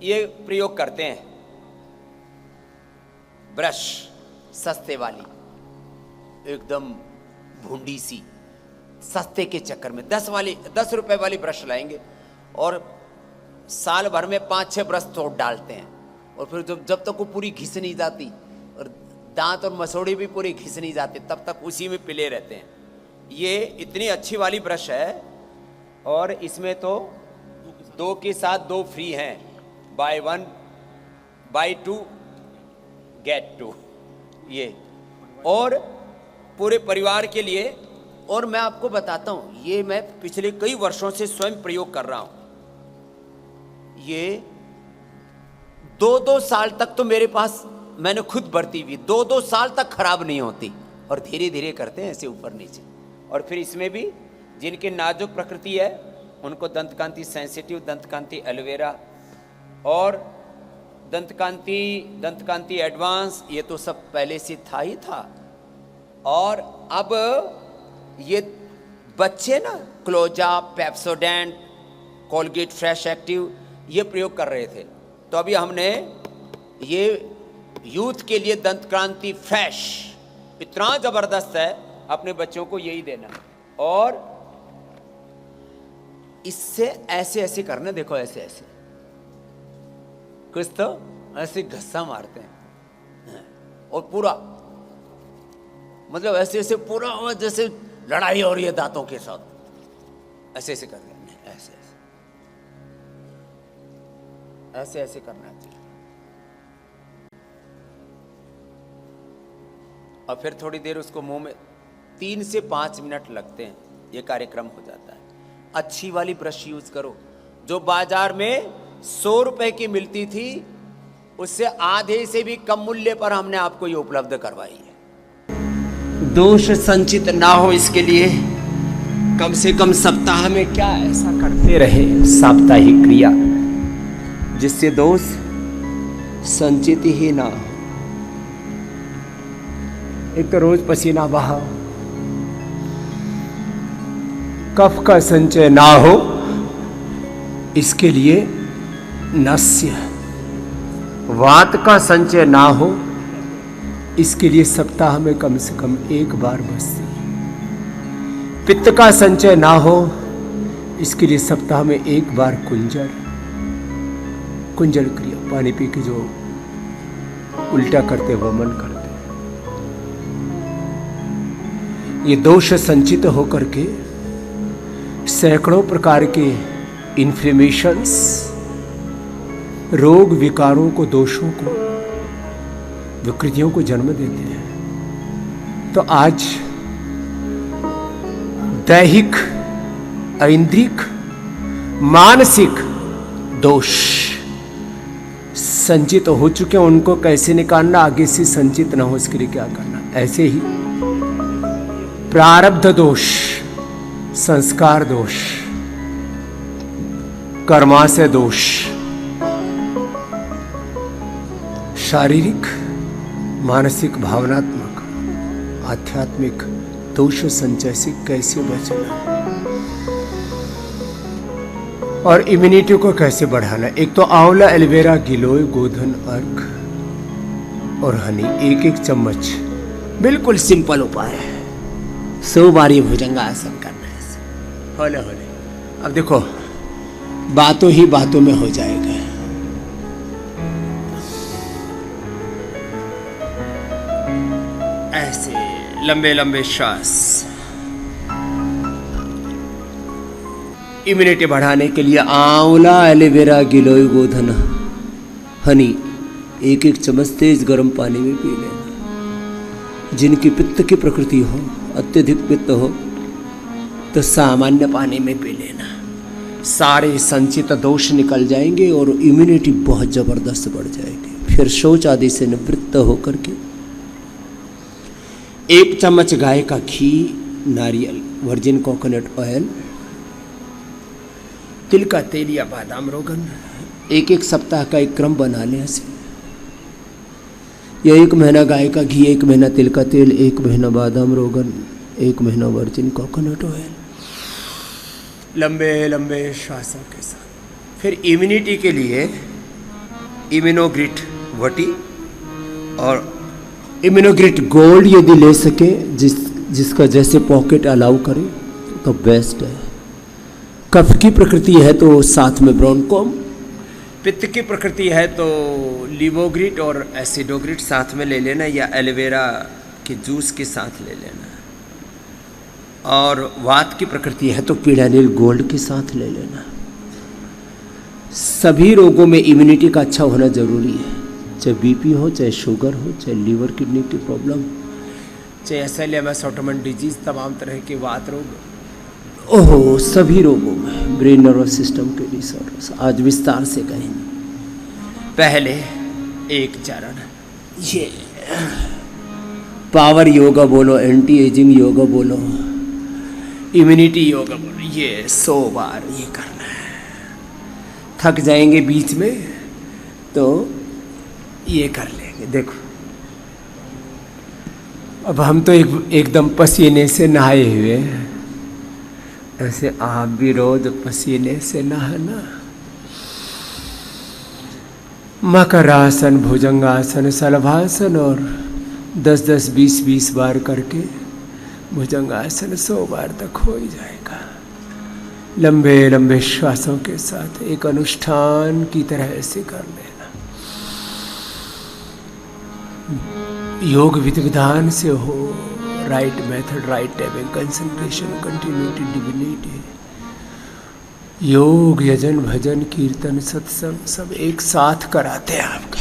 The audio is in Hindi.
ये प्रयोग करते हैं, ब्रश सस्ते वाली, एकदम भूंडी सी, सस्ते के चक्कर में 10 रुपए वाली ब्रश लाएंगे और साल भर में 5-6 ब्रश तोड़ डालते हैं, और फिर जब तक वो पूरी घिस नहीं जाती और दांत और मसोड़ी भी पूरी घिस नहीं जाती तब तक उसी में पिले रहते हैं। ये इतनी अच्छी वाली ब्रश है और इसमें तो 2 के साथ 2 फ्री हैं, बाय 1 बाय 2 गेट 2, ये और पूरे परिवार के लिए। और मैं आपको बताता हूं, ये मैं पिछले कई वर्षों से स्वयं प्रयोग कर रहा हूं। ये 2-2 साल तक तो मेरे पास मैंने खुद बरती हुई, 2-2 साल तक खराब नहीं होती, और धीरे धीरे करते हैं ऐसे ऊपर नीचे। और फिर इसमें भी जिनकी नाजुक प्रकृति है उनको दंतकांति सेंसिटिव, दंतकांति एलोवेरा और दंतकांति एडवांस, ये तो सब पहले से था ही था। और अब ये बच्चे ना क्लोजा, पेप्सोडेंट, कोलगेट फ्रेश एक्टिव ये प्रयोग कर रहे थे, तो अभी हमने ये यूथ के लिए दंतकांति फ्रेश इतना जबरदस्त है, अपने बच्चों को यही देना। और इससे ऐसे ऐसे करना, देखो ऐसे ऐसे, कुछ तो ऐसे घस्सा मारते हैं और पूरा मतलब ऐसे ऐसे पूरा जैसे लड़ाई हो रही है दांतों के साथ, ऐसे ऐसे कर रहे हैं, ऐसे ऐसे ऐसे करना चाहिए। और फिर थोड़ी देर उसको मुंह में 3 से 5 मिनट लगते हैं, ये कार्यक्रम हो जाता है। अच्छी वाली ब्रश यूज करो, जो बाजार में 100 रुपए की मिलती थी उससे आधे से भी कम मूल्य पर हमने आपको ये उपलब्ध करवाई है। दोष संचित ना हो इसके लिए कम से कम सप्ताह में क्या ऐसा करते रहे साप्ताहिक क्रिया जिससे दोष संचित ही ना हो। एक तो रोज पसीना बहाओ, कफ का संचय ना हो इसके लिए नस्य, वात का संचय ना हो इसके लिए सप्ताह में कम से कम 1 बार बस्ती, पित्त का संचय ना हो इसके लिए सप्ताह में 1 बार कुंजल क्रिया, पानी पी के जो उल्टा करते वमन करते, ये दोष संचित होकर के सैकड़ों प्रकार के इन्फ्लेमेशंस, रोग विकारों को, दोषों को, विकृतियों को जन्म देते हैं। तो आज दैहिक, ऐन्द्रिक, मानसिक दोष संचित हो चुके हैं, उनको कैसे निकालना, आगे से संचित ना हो इसके लिए क्या करना। ऐसे ही प्रारब्ध दोष, संस्कार दोष, कर्माशय दोष, शारीरिक, मानसिक, भावनात्मक, आध्यात्मिक दोष संचय से कैसे बचना और इम्यूनिटी को कैसे बढ़ाना। एक तो आंवला, एलोवेरा, गिलोय, गोधन, अर्क और हनी, 1-1 चम्मच, बिल्कुल सिंपल उपाय है। 100 बारी भुजंगासन करना है, हौले हौले। अब देखो बातों ही बातों में हो जाएगा। ऐसे लंबे लंबे श्वास, इम्यूनिटी बढ़ाने के लिए आंवला, एलोवेरा, गिलोय, गोधन, हनी 1-1 चम्मच तेज गर्म पानी में पी लेना। जिनकी पित्त की प्रकृति हो, अत्यधिक पित्त हो तो सामान्य पानी में पी लेना, सारे संचित दोष निकल जाएंगे और इम्यूनिटी बहुत जबरदस्त बढ़ जाएगी। फिर शौच आदि से निवृत्त होकर के 1 चम्मच गाय का घी, नारियल, वर्जिन कोकोनट ऑयल, तिल का तेल या बादाम रोगन, 1-1 सप्ताह का एक क्रम बना लें ऐसे। या 1 महीना गाय का घी, 1 महीना तिल का तेल, 1 महीना बादाम रोगन, 1 महीना वर्जिन कोकोनट ऑयल, लंबे लंबे श्वासों के साथ। फिर इम्यूनिटी के लिए इम्यूनोग्रिड वटी और इम्यूनोग्रिड गोल्ड यदि ले सके, जिसका जैसे पॉकेट अलाउ करे तो बेस्ट है। कफ की प्रकृति है तो साथ में ब्रोनकॉम, पित्त की प्रकृति है तो लिवोग्रिड और एसिडोग्रिड साथ में ले लेना, या एलोवेरा के जूस के साथ ले लेना। और वात की प्रकृति है तो पीडानिल गोल्ड के साथ ले लेना। सभी रोगों में इम्यूनिटी का अच्छा होना जरूरी है, चाहे बीपी हो, चाहे शुगर हो, चाहे लीवर किडनी की प्रॉब्लम, चाहे एसएलएमएस ऑटोमन डिजीज, तमाम तरह के वात रोग, ओहो सभी रोगों में, ब्रेन नर्वस सिस्टम के डिसऑर्डर्स आज विस्तार से कहेंगे। पहले एक चरण ये पावर योगा बोलो, एंटी एजिंग योगा बोलो, इम्यूनिटी योगा बोलो, ये 100 बार ये करना है। थक जाएंगे बीच में तो ये कर लेंगे। देखो अब हम तो एकदम पसीने से नहाए हुए हैं, ऐसे आप भी रोज पसीने से नहाना। मकरासन, भुजंगासन, शलभासन और 10-10, 20-20 बार करके भुजंगासन 100 बार तक हो ही जाएगा। लंबे लंबे श्वासों के साथ एक अनुष्ठान की तरह ऐसे कर लेना। योग विधि विधान से हो, right method, right timing, concentration, continuity, divinity, योग, यजन, भजन, कीर्तन, सत्संग सब एक साथ कराते हैं आपका।